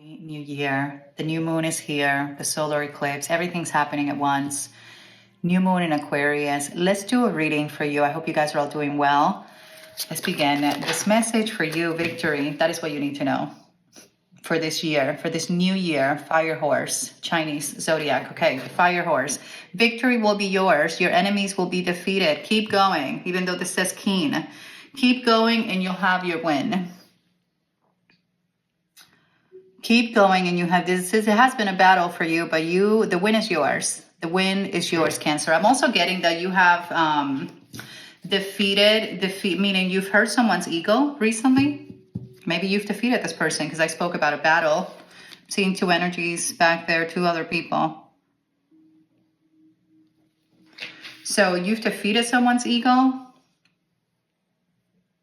New year. The new moon is here, the solar eclipse, everything's happening at once. New moon in Aquarius. Let's do a reading for you. I hope you guys are all doing well. Let's begin. This message for you, victory, that is what you need to know for this year, for this new year. Fire horse, Chinese zodiac. Okay, the fire horse. Victory will be yours. Your enemies will be defeated. Keep going, even though this says keen. Keep going and you'll have your win. Keep going and you have this. It has been a battle for you, but the win is yours. The win is yours, Cancer. I'm also getting that you have meaning you've hurt someone's ego recently. Maybe you've defeated this person because I spoke about a battle. Seeing two energies back there, two other people. So you've defeated someone's ego.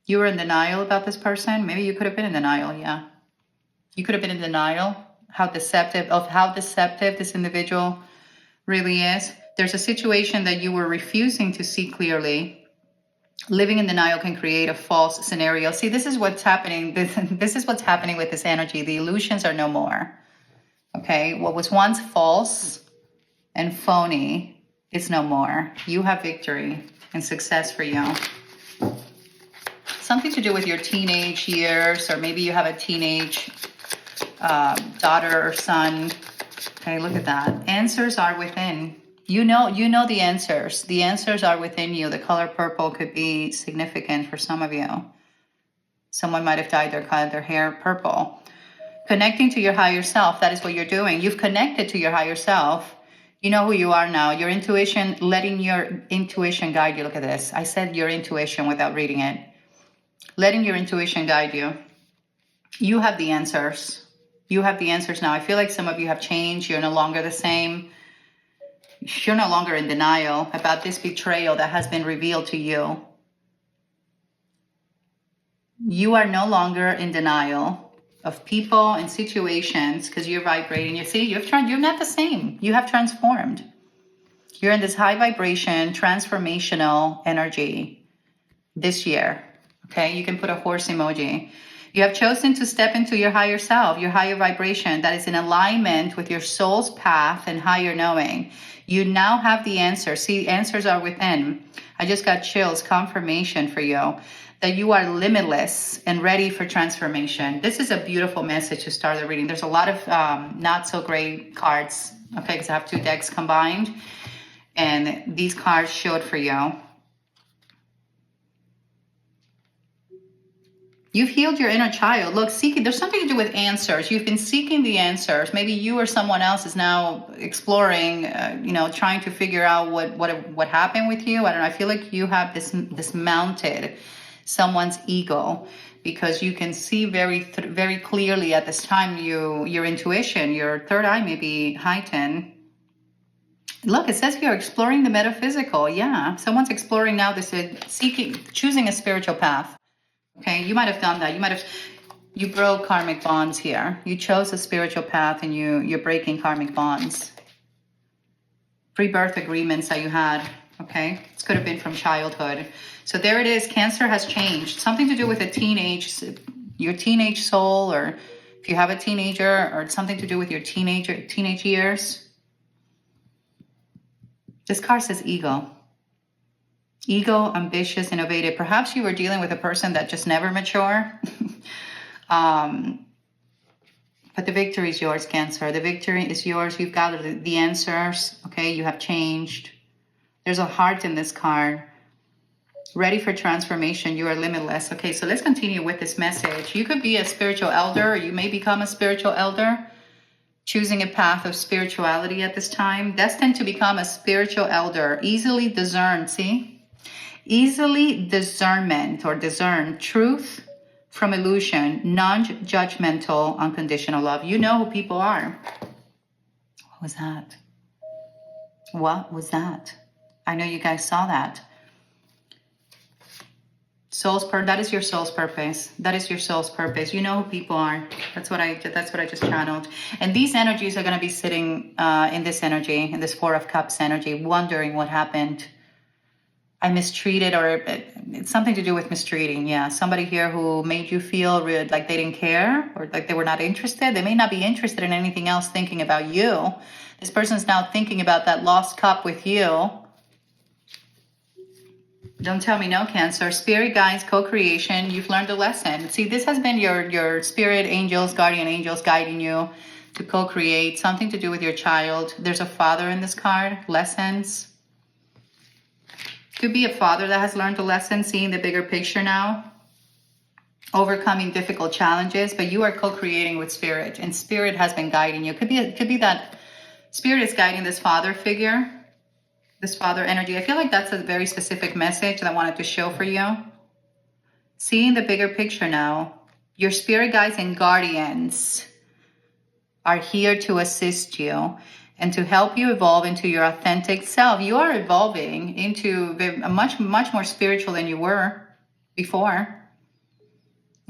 You were in denial about this person. Maybe you could have been in denial, yeah. You could have been in denial how deceptive this individual really is. There's a situation that you were refusing to see clearly. Living in denial can create a false scenario. See, this is what's happening. This is what's happening with this energy. The illusions are no more. Okay, what was once false and phony is no more. You have victory and success for you. Something to do with your teenage years, or maybe you have a teenage daughter or son. Okay, look at that. Answers are within. You know the answers. The answers are within you. The color purple could be significant for some of you. Someone might have dyed their hair purple. Connecting to your higher self. That is what you're doing. You've connected to your higher self. You know who you are now. Your intuition, letting your intuition guide you. Look at this. I said your intuition without reading it. Letting your intuition guide you. You have the answers. You have the answers now. I feel like some of you have changed. You're no longer the same. You're no longer in denial about this betrayal that has been revealed to you. You are no longer in denial of people and situations because you're vibrating. You see, you're not the same. You have transformed. You're in this high vibration, transformational energy this year. Okay, you can put a horse emoji. You have chosen to step into your higher self, your higher vibration that is in alignment with your soul's path and higher knowing. You now have the answers. See, answers are within. I just got chills, confirmation for you that you are limitless and ready for transformation. This is a beautiful message to start the reading. There's a lot of not so great cards, okay, because I have two decks combined, and these cards showed for you. You've healed your inner child. Look, seeking, there's something to do with answers. You've been seeking the answers. Maybe you or someone else is now exploring, trying to figure out what happened with you. I don't know. I feel like you have dismounted someone's ego because you can see very clearly at this time your intuition, your third eye may be heightened. Look, it says here, exploring the metaphysical. Yeah, someone's exploring now this, choosing a spiritual path. Okay, you might have done that. You broke karmic bonds here. You chose a spiritual path and you're breaking karmic bonds. Pre-birth agreements that you had, okay? This could have been from childhood. So there it is, Cancer has changed. Something to do with your teenage soul, or if you have a teenager, or something to do with your teenage years. This card says ego. Ego, ambitious, innovative. Perhaps you were dealing with a person that just never mature. But the victory is yours, Cancer. The victory is yours. You've got the answers. Okay, you have changed. There's a heart in this card. Ready for transformation. You are limitless. Okay, so let's continue with this message. You could be a spiritual elder, or you may become a spiritual elder. Choosing a path of spirituality at this time. Destined to become a spiritual elder. Easily discerned, see? Easily discern truth from illusion, non-judgmental, unconditional love. You know who people are. What was that? What was that? I know you guys saw that. That is your soul's purpose. That is your soul's purpose. You know who people are. That's what I just channeled. And these energies are going to be sitting in this energy, in this Four of Cups energy, wondering what happened. I mistreated, or it's something to do with mistreating. Yeah, somebody here who made you feel like they didn't care, or like they were not interested. They may not be interested in anything else thinking about you. This person's now thinking about that lost cup with you. Don't tell me no, Cancer. Spirit guides, co-creation. You've learned a lesson. See, this has been your spirit angels, guardian angels guiding you to co-create, something to do with your child. There's a father in this card. Lessons. Could be a father that has learned a lesson, seeing the bigger picture now. Overcoming difficult challenges, but you are co-creating with spirit, and spirit has been guiding you. Could be that spirit is guiding this father figure. This father energy. I feel like that's a very specific message that I wanted to show for you. Seeing the bigger picture now. Your spirit guides and guardians are here to assist you and to help you evolve into your authentic self. You are evolving into a much more spiritual than you were before.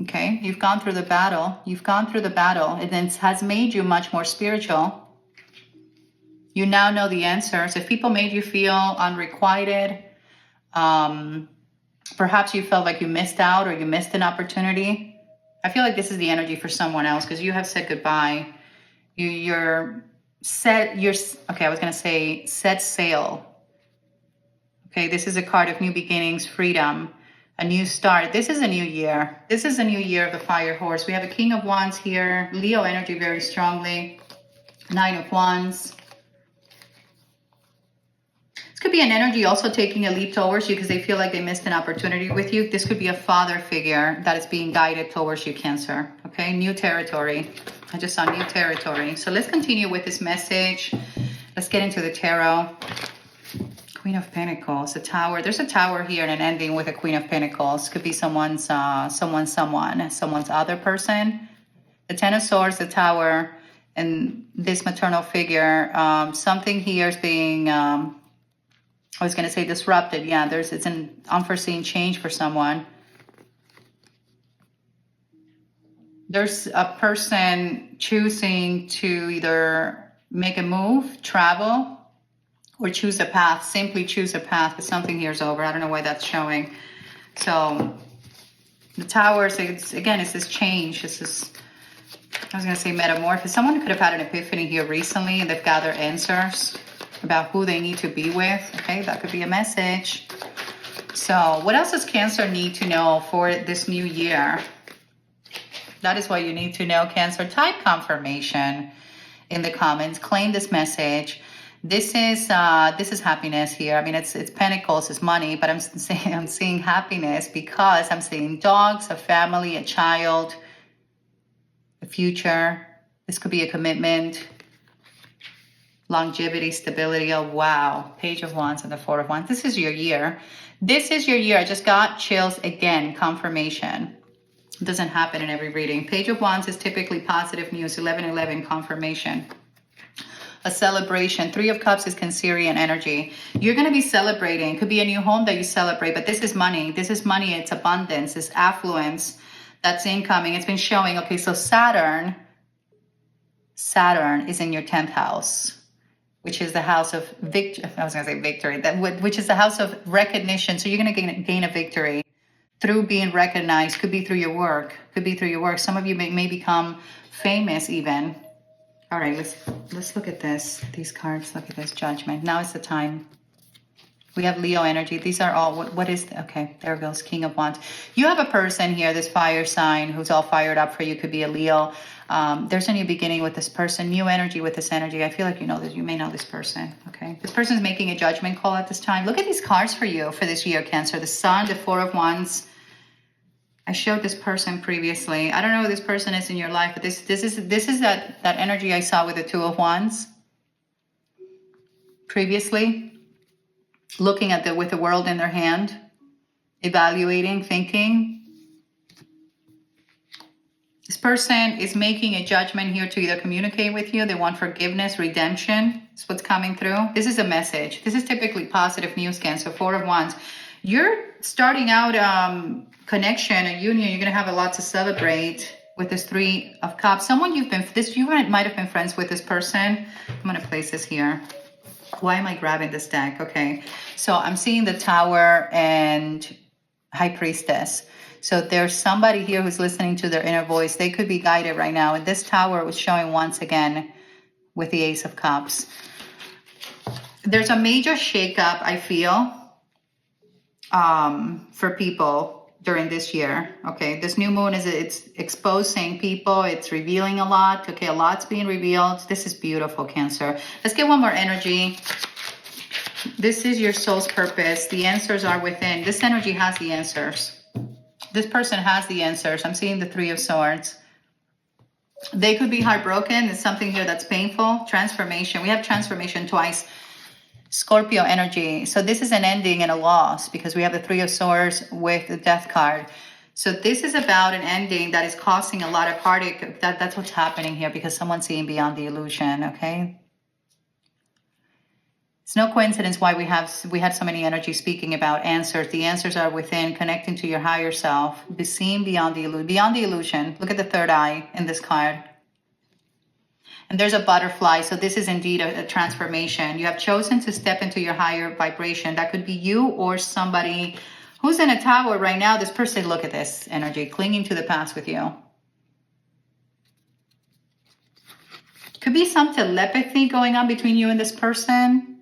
Okay, you've gone through the battle. You've gone through the battle, and it has made you much more spiritual. You now know the answers. If people made you feel unrequited, perhaps you felt like you missed out or you missed an opportunity. I feel like this is the energy for someone else, because you have said goodbye. You're set. Okay, I was going to say set sail. Okay, this is a card of new beginnings, freedom, a new start. This is a new year. This is a new year of the fire horse. We have a King of Wands here. Leo energy very strongly. Nine of Wands. This could be an energy also taking a leap towards you because they feel like they missed an opportunity with you. This could be a father figure that is being guided towards you, Cancer. Okay, new territory. I just saw new territory. So let's continue with this message. Let's get into the tarot. Queen of Pentacles, a tower. There's a tower here and an ending with a Queen of Pentacles. Could be someone's other person. The Ten of Swords, the tower, and this maternal figure. Something here is being... I was going to say disrupted. Yeah, it's an unforeseen change for someone. There's a person choosing to either make a move, travel, or choose a path. Simply choose a path, because something here is over. I don't know why that's showing. So the towers, it's this change. This is, I was going to say metamorphosis. Someone could have had an epiphany here recently, and they've gathered answers about who they need to be with. Okay, that could be a message. So what else does Cancer need to know for this new year? That is what you need to know, Cancer. Type confirmation in the comments. Claim this message. This is happiness here. I mean, it's Pentacles, it's money, but I'm seeing happiness because I'm seeing dogs, a family, a child, a future. This could be a commitment. Longevity, stability. Oh, wow. Page of Wands and the Four of Wands. This is your year. This is your year. I just got chills again. Confirmation. It doesn't happen in every reading. Page of Wands is typically positive news. 11:11, confirmation. A celebration. Three of Cups is Cancerian energy. You're going to be celebrating. It could be a new home that you celebrate, but this is money. This is money. It's abundance. It's affluence that's incoming. It's been showing. Okay, so Saturn is in your 10th house, which is the house of victory. I was going to say victory, which is the house of recognition. So you're going to gain a victory through being recognized. Could be through your work. Could be through your work. Some of you may become famous even. All right, let's look at this. These cards. Look at this. Judgment. Now is the time. We have Leo energy. These are all, what is, okay, there goes King of Wands. You have a person here, this fire sign, who's all fired up for you. Could be a Leo. There's a new beginning with this person, new energy with this energy. I feel like you know this. You may know this person, okay? This person is making a judgment call at this time. Look at these cards for you for this year, Cancer. The Sun, the Four of Wands. I showed this person previously. I don't know who this person is in your life, but this is that energy I saw with the Two of Wands previously. Looking at with the world in their hand, evaluating, thinking. This person is making a judgment here to either communicate with you. They want forgiveness, redemption. That's what's coming through. This is a message. This is typically positive news, Cancer. Four of Wands. You're starting out connection, a union. You're going to have a lot to celebrate with this Three of Cups. Someone you might have been friends with this person. I'm going to place this here. Why am I grabbing this deck? Okay, so I'm seeing the Tower and High Priestess. So there's somebody here who's listening to their inner voice. They could be guided right now. And this Tower was showing once again with the Ace of Cups. There's a major shakeup, I feel, for people during this year. Okay, this new moon it's exposing people. It's revealing a lot. Okay, a lot's being revealed. This is beautiful, Cancer. Let's get one more energy. This is your soul's purpose. The answers are within. This energy has the answers. This person has the answers. I'm seeing the Three of Swords. They could be heartbroken. There's something here that's painful. Transformation. We have transformation twice. Scorpio energy. So this is an ending and a loss because we have the Three of Swords with the Death card. So this is about an ending that is causing a lot of heartache. That's what's happening here because someone's seeing beyond the illusion, okay? It's no coincidence why we had so many energies speaking about answers. The answers are within, connecting to your higher self, be seen beyond the illusion. Look at the third eye in this card. And there's a butterfly. So this is indeed a transformation. You have chosen to step into your higher vibration. That could be you or somebody who's in a tower right now. This person, look at this energy, clinging to the past with you. Could be some telepathy going on between you and this person.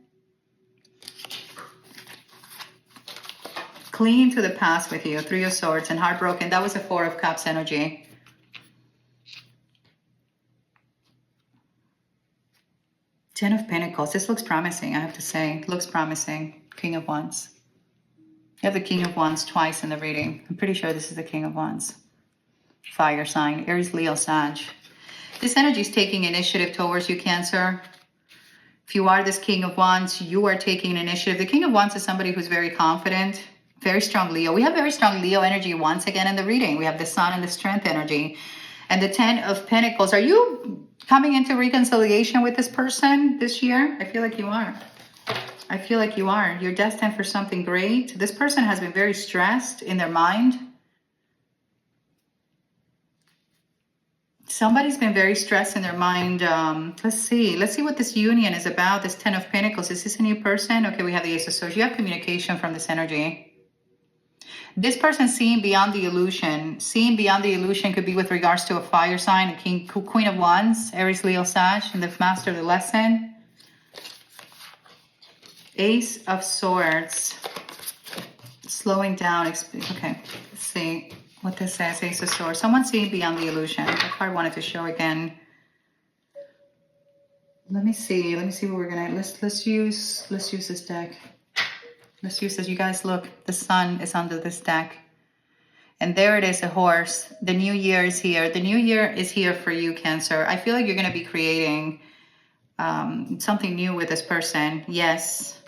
Clinging to the past with you. Three of Swords and heartbroken. That was a Four of Cups energy. Ten of Pentacles. This looks promising, I have to say. Looks promising. King of Wands. You have the King of Wands twice in the reading. I'm pretty sure this is the King of Wands. Fire sign. Aries, Leo, Sag. This energy is taking initiative towards you, Cancer. If you are this King of Wands, you are taking initiative. The King of Wands is somebody who's very confident. Very strong Leo. We have very strong Leo energy once again in the reading. We have the Sun and the Strength energy. And the Ten of Pentacles. Are you coming into reconciliation with this person this year? I feel like you are. I feel like you are. You're destined for something great. This person has been very stressed in their mind. Somebody's been very stressed in their mind. Let's see. Let's see what this union is about. This Ten of Pentacles. Is this a new person? Okay, we have the Ace of Swords. You have communication from this energy. This person seeing beyond the illusion. Seeing beyond the illusion could be with regards to a fire sign, a Queen of Wands, Aries, Leo, Sag, and the Master of the Lesson. Ace of Swords. Slowing down. Okay, let's see what this says. Ace of Swords. Someone seeing beyond the illusion. That card wanted to show again. Let me see what we're gonna. Let's use this deck. Let's use this. You guys look, the sun is under this deck. And there it is, a horse. The new year is here. The new year is here for you, Cancer. I feel like you're going to be creating something new with this person. Yes.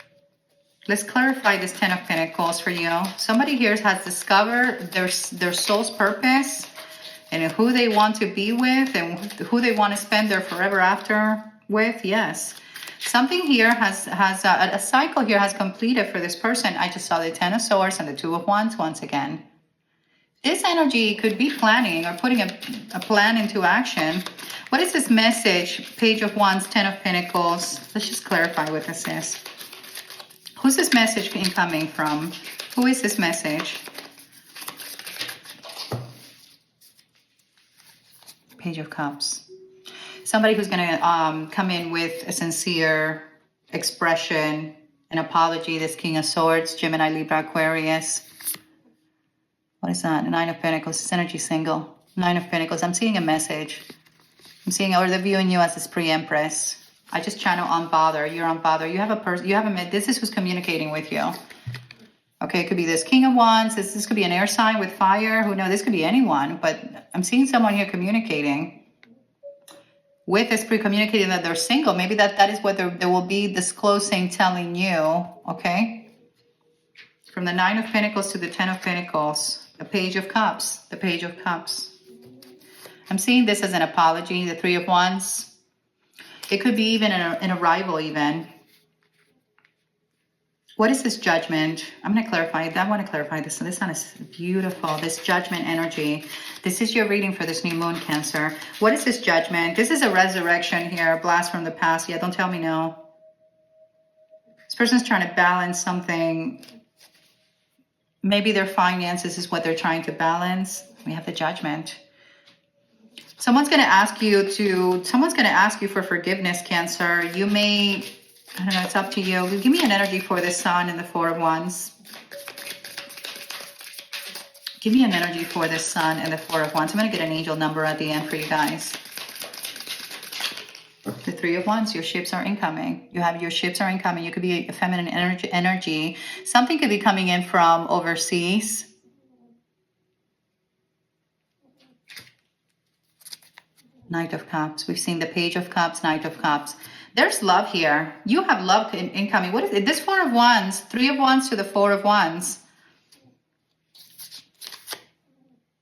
Let's clarify this Ten of Pentacles for you. Somebody here has discovered their soul's purpose and who they want to be with and who they want to spend their forever after with. Yes. Something here has a cycle here has completed for this person. I just saw the Ten of Swords and the Two of Wands once again. This energy could be planning or putting a plan into action. What is this message? Page of Wands, Ten of Pentacles. Let's just clarify what this is. Who's this message incoming from? Who is this message? Page of Cups. Somebody who's going to come in with a sincere expression, an apology. This King of Swords, Gemini, Libra, Aquarius. What is that? Nine of Pentacles. This energy single. Nine of Pentacles. I'm seeing a message. I'm seeing, or they're viewing you as this pre-empress. I just channel unbother. You're unbother. You have a person. You have a. This is who's communicating with you. Okay, it could be this King of Wands. This could be an air sign with fire. Who knows? This could be anyone. But I'm seeing someone here communicating. With this pre-communicating that they're single, maybe that is what there will be disclosing, telling you, okay? From the Nine of Pentacles to the Ten of Pentacles, the Page of Cups, the Page of Cups. I'm seeing this as an apology, the Three of Wands. It could be even an arrival even. What is this Judgment? I'm going to clarify. I want to clarify this. So this one is beautiful. This Judgment energy. This is your reading for this new moon, Cancer. What is this Judgment? This is a resurrection here. A blast from the past. Yeah, don't tell me no. person's trying to balance something. Maybe their finances is what they're trying to balance. We have the Judgment. Someone's going to ask you for forgiveness, Cancer. You may, I don't know, it's up to you. Give me an energy for the Sun and the Four of Wands. Give me an energy for the Sun and the Four of Wands. I'm going to get an angel number at the end for you guys. The Three of Wands, your ships are incoming. Your ships are incoming. You could be a feminine energy. Something could be coming in from overseas. Knight of Cups. We've seen the Page of Cups, Knight of Cups. There's love here. You have love incoming. What is it? This Four of Wands, Three of Wands to the Four of Wands.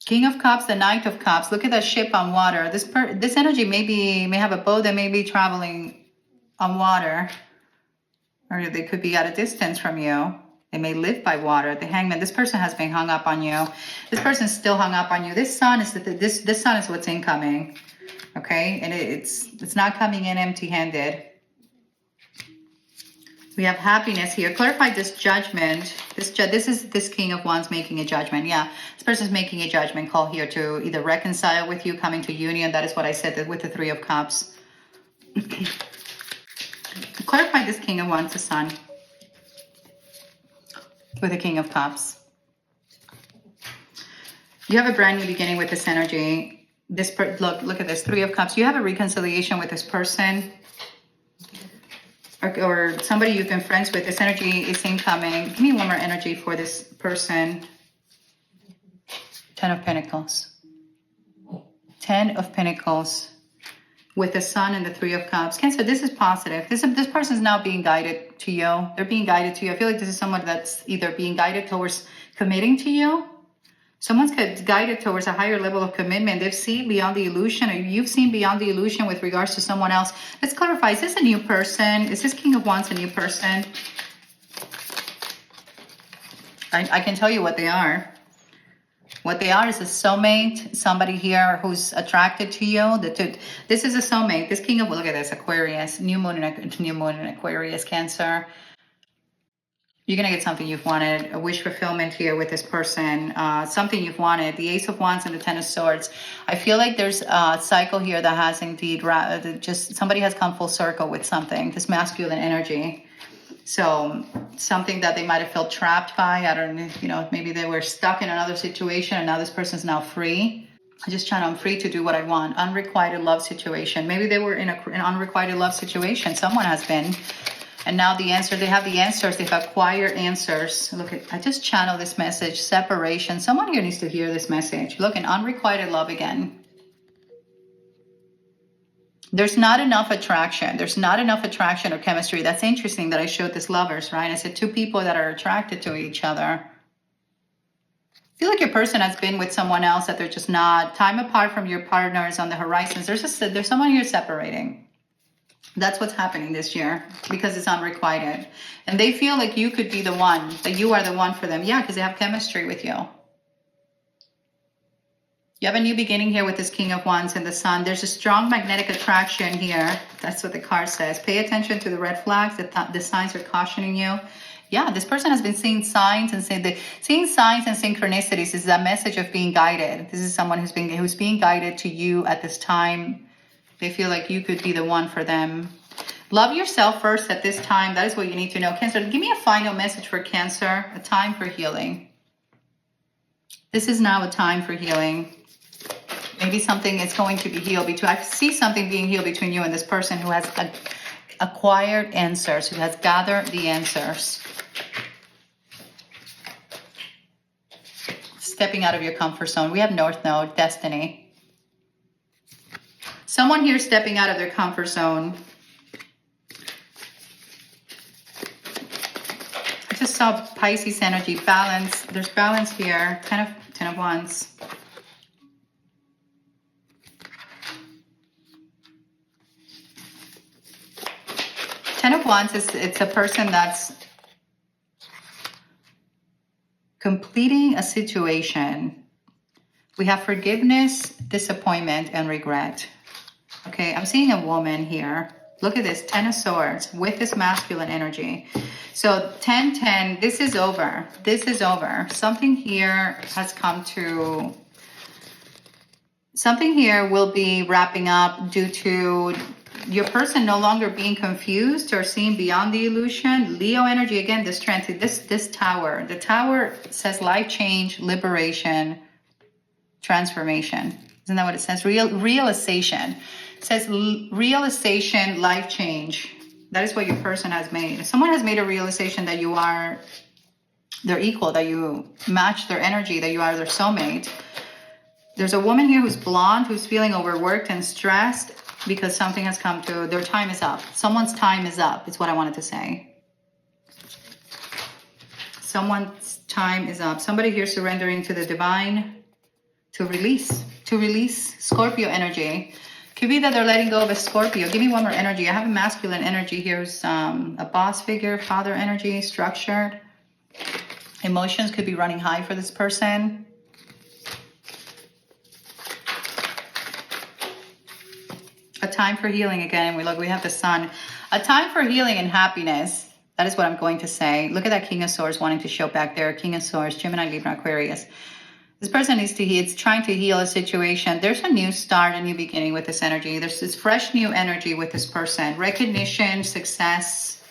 King of Cups, the Knight of Cups. Look at that ship on water. This energy may have a boat that may be traveling on water. Or they could be at a distance from you. They may live by water. The Hangman. This person has been hung up on you. This person's still hung up on you. This sun is this sun is what's incoming. Okay, and it's not coming in empty-handed. We have happiness here. Clarify this Judgment. This is this King of Wands making a judgment. Yeah, this person's making a judgment call here to either reconcile with you, coming to union. That is what I said with the Three of Cups. Clarify this King of Wands, the Sun, with the King of Cups. You have a brand new beginning with this energy. Look at this, Three of Cups. You have a reconciliation with this person. Or somebody you've been friends with. This energy is incoming. Give me one more energy for this person. Ten of Pentacles. Ten of Pentacles. With the Sun and the Three of Cups. Cancer, this is positive. This person's now being guided to you. They're being guided to you. I feel like this is someone that's either being guided towards committing to you. Someone's guided towards a higher level of commitment. They've seen beyond the illusion, or you've seen beyond the illusion with regards to someone else. Let's clarify. Is this a new person? Is this King of Wands a new person? I can tell you what they are. What they are is a soulmate. Somebody here who's attracted to you. This is a soulmate. This King of, look at this, Aquarius. New moon in Aquarius, Cancer. You're going to get something you've wanted, a wish fulfillment here with this person, something you've wanted. The Ace of Wands and the Ten of Swords. I feel like there's a cycle here that has indeed, just somebody has come full circle with something, this masculine energy. So something that they might have felt trapped by. I don't know, maybe they were stuck in another situation and now this person's now free. I'm free to do what I want. Unrequited love situation. Maybe they were in an unrequited love situation. Someone has been. And now they have the answers. They've acquired answers. Look, I just channel this message, separation. Someone here needs to hear this message. Look, an unrequited love again. There's not enough attraction. There's not enough attraction or chemistry. That's interesting that I showed this lovers, right? I said two people that are attracted to each other. I feel like your person has been with someone else that they're just not. Time apart from your partners on the horizons. There's someone here separating. That's what's happening this year because it's unrequited. And they feel like you could be the one, that you are the one for them. Yeah, because they have chemistry with you. You have a new beginning here with this King of Wands and the Sun. There's a strong magnetic attraction here. That's what the card says. Pay attention to the red flags. The signs are cautioning you. Yeah, this person has been seeing signs and seeing signs and synchronicities. This is a message of being guided. This is someone who's being guided to you at this time. They feel like you could be the one for them. Love yourself first at this time. That is what you need to know. Cancer, give me a final message for Cancer. A time for healing. This is now a time for healing. Maybe something is going to be healed between. I see something being healed between you and this person who has acquired answers, who has gathered the answers. Stepping out of your comfort zone. We have North Node, Destiny. Someone here stepping out of their comfort zone. I just saw Pisces energy, balance. There's balance here. Ten of Wands. Ten of Wands it's a person that's completing a situation. We have forgiveness, disappointment, and regret. Okay, I'm seeing a woman here. Look at this, 10 of Swords with this masculine energy. So 10-10, this is over. This is over. Something here has come to, something here will be wrapping up due to your person no longer being confused or seeing beyond the illusion. Leo energy, again, this strength, this tower. The tower says life change, liberation, transformation. Isn't that what it says? Realization. It says realization, life change. That is what your person has made. Someone has made a realization that you are their equal, that you match their energy, that you are their soulmate. There's a woman here who's blonde, who's feeling overworked and stressed because something has come to, their time is up. Someone's time is up, is what I wanted to say. Someone's time is up. Somebody here surrendering to the divine to release Scorpio energy. Could be that they're letting go of a Scorpio. Give me one more energy. I have a masculine energy here. Who's a boss figure, father energy, structured. Emotions could be running high for this person. A time for healing again. We have the sun. A time for healing and happiness. That is what I'm going to say. Look at that King of Swords wanting to show back there. King of Swords, Gemini, Libra, Aquarius. This person needs to heal. It's trying to heal a situation. There's a new start, a new beginning with this energy. There's this fresh new energy with this person. Recognition, success.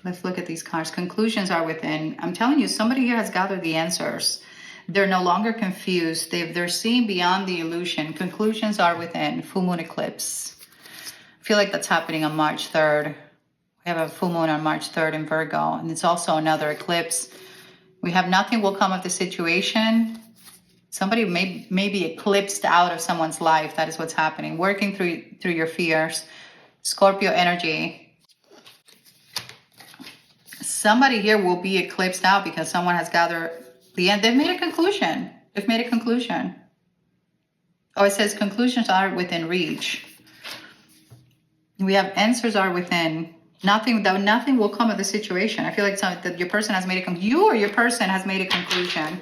Let's look at these cards. Conclusions are within. I'm telling you, somebody here has gathered the answers. They're no longer confused. They're seeing beyond the illusion. Conclusions are within. Full moon eclipse. I feel like that's happening on March 3rd. We have a full moon on March 3rd in Virgo. And it's also another eclipse. We have nothing will come of the situation. Somebody may be eclipsed out of someone's life. That is what's happening. Working through your fears. Scorpio energy. Somebody here will be eclipsed out because someone has gathered the end. They've made a conclusion. They've made a conclusion. Oh, it says conclusions are within reach. We have answers are within. Nothing will come of the situation. I feel like that your person has made you or your person has made a conclusion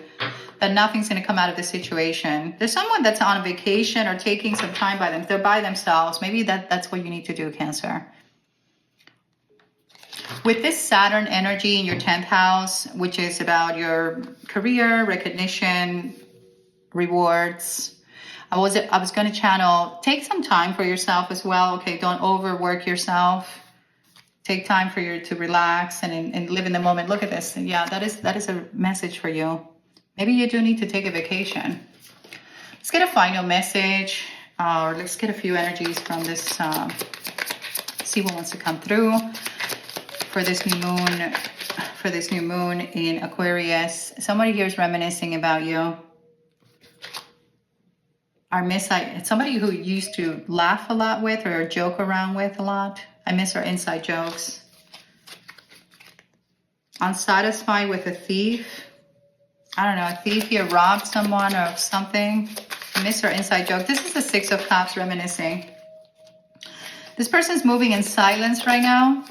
that nothing's going to come out of the situation. There's someone that's on vacation or taking some time by them. They're by themselves. Maybe that's what you need to do, Cancer. With this Saturn energy in your 10th house, which is about your career, recognition, rewards, I was going to channel, take some time for yourself as well. Okay, don't overwork yourself. Take time to relax and live in the moment. Look at this. Yeah, that is a message for you. Maybe you do need to take a vacation. Let's get a final message, or let's get a few energies from this. See what wants to come through for this new moon. For this new moon in Aquarius. Somebody here is reminiscing about you. Somebody who you used to laugh a lot with or joke around with a lot. I miss our inside jokes. Unsatisfied with a thief. I don't know, a thief here robbed someone or something. I miss her inside joke. This is the Six of Cups reminiscing. This person's moving in silence right now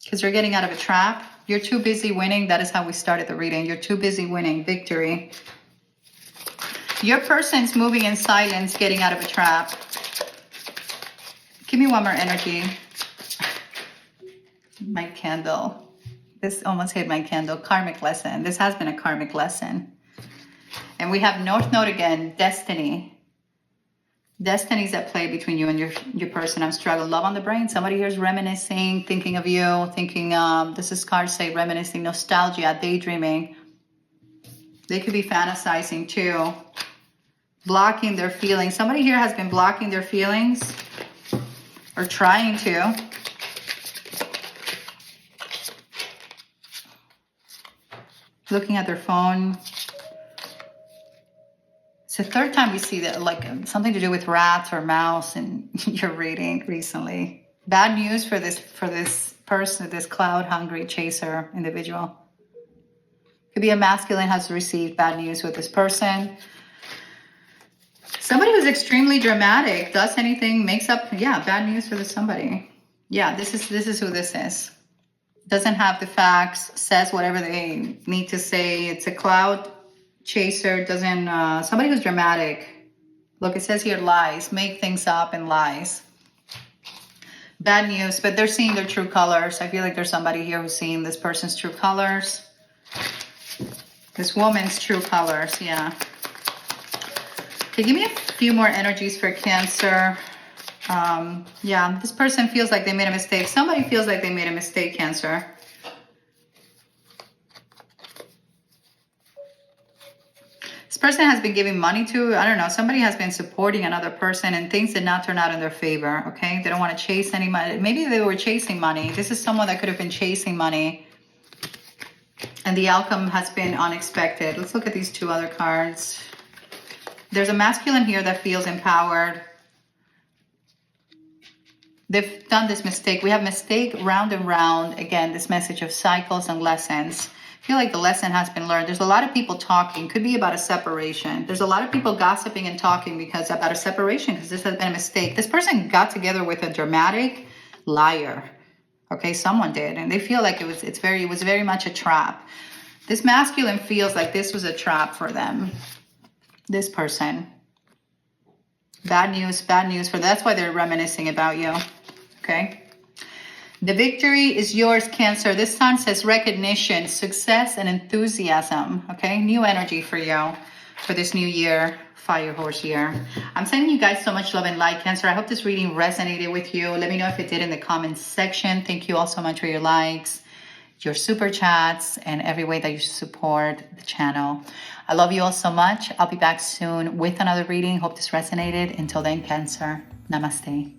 because they're getting out of a trap. You're too busy winning. That is how we started the reading. You're too busy winning. Victory. Your person's moving in silence, getting out of a trap. Give me one more energy. My candle. This almost hit my candle. Karmic lesson. This has been a karmic lesson. And we have North Node again. Destiny. Destiny's at play between you and your person. I'm struggling. Love on the brain. Somebody here is reminiscing, thinking of you, thinking, this is cards say reminiscing, nostalgia, daydreaming. They could be fantasizing too. Blocking their feelings. Somebody here has been blocking their feelings or trying to. Looking at their phone. It's the third time we see that, like something to do with rats or mouse in your reading recently. Bad news for this person, this cloud-hungry chaser individual. Could be a masculine has received bad news with this person. Somebody who's extremely dramatic, does anything, makes up, bad news for this somebody. Yeah, this is who this is. Doesn't have the facts, says whatever they need to say. It's a cloud chaser, doesn't, somebody who's dramatic. Look, it says here lies, make things up and lies. Bad news, but they're seeing their true colors. I feel like there's somebody here who's seeing this person's true colors. This woman's true colors, yeah. Okay, give me a few more energies for Cancer. Yeah, this person feels like they made a mistake. Somebody feels like they made a mistake, Cancer. This person has been giving money to, I don't know, somebody has been supporting another person and things did not turn out in their favor, okay? They don't want to chase any money. Maybe they were chasing money. This is someone that could have been chasing money. And the outcome has been unexpected. Let's look at these two other cards. There's a masculine here that feels empowered. They've done this mistake. We have mistake round and round. Again, this message of cycles and lessons. I feel like the lesson has been learned. There's a lot of people talking. Could be about a separation. There's a lot of people gossiping and talking because about a separation because this has been a mistake. This person got together with a dramatic liar. Okay, someone did. And they feel like it was very much a trap. This masculine feels like this was a trap for them. This person. Bad news for them. That's why they're reminiscing about you. Okay. The victory is yours, Cancer. This sun says recognition, success, and enthusiasm. Okay. New energy for you for this new year, fire horse year. I'm sending you guys so much love and light, Cancer. I hope this reading resonated with you. Let me know if it did in the comments section. Thank you all so much for your likes, your super chats, and every way that you support the channel. I love you all so much. I'll be back soon with another reading. Hope this resonated. Until then, Cancer. Namaste.